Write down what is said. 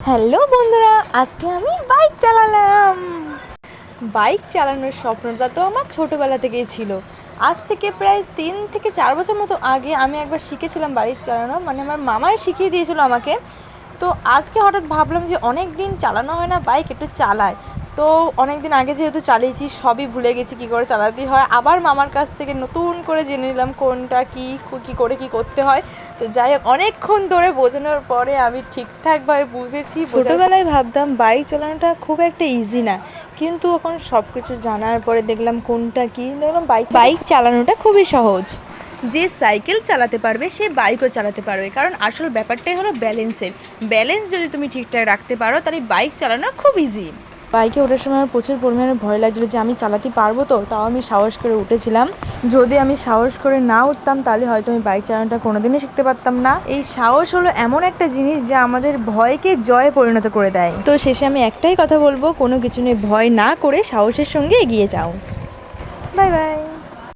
Hello বন্ধুরা, আজকে আমি বাইক চালালাম। বাইক চালানোর স্বপ্নটা তো আমার ছোটোবেলা থেকেই ছিল। আজ থেকে প্রায় 3 থেকে 4 বছর মতো আগে আমি একবার শিখেছিলাম বাইক চালানো, মানে আমার মামাই শিখিয়ে দিয়েছিল আমাকে। তো আজকে হঠাৎ ভাবলাম যে অনেক দিন চালানো হয় না বাইক, একটু চালায়। তো অনেক দিন আগে যেহেতু চালিয়েছি সবই ভুলে গেছি কী করে চালাতে হয়। আবার মামার কাছ থেকে নতুন করে জেনে নিলাম কোনটা কী করে কী করতে হয়। তো যাই হোক, অনেকক্ষণ ধরে বোঝানোর পরে আমি ঠিকঠাকভাবে বুঝেছি। ছোটোবেলায় ভাবতাম বাইক চালানোটা খুব একটা ইজি না, কিন্তু এখন সব কিছু জানার পরে দেখলাম কোনটা কী, দেখলাম বাইক চালানোটা খুবই সহজ। যে সাইকেল চালাতে পারবে সে বাইকও চালাতে পারবে, কারণ আসল ব্যাপারটাই হলো ব্যালেন্স যদি তুমি ঠিকঠাক রাখতে পারো তাহলে বাইক চালানো খুব ইজি। বাইকে ওঠার সময় আমার প্রচুর পরিমাণে ভয় লাগছিলো যে আমি চালাতে পারবো তো, তাও আমি সাহস করে উঠেছিলাম। যদি আমি সাহস করে না উঠতাম তাহলে হয়তো আমি বাইক চালানোটা কোনোদিনই শিখতে পারতাম না। এই সাহস হলো এমন একটা জিনিস যা আমাদের ভয়কে জয়ে পরিণত করে দেয়। তো শেষে আমি একটাই কথা বলবো, কোনো কিছু নিয়ে ভয় না করে সাহসের সঙ্গে এগিয়ে যাও। Bye bye.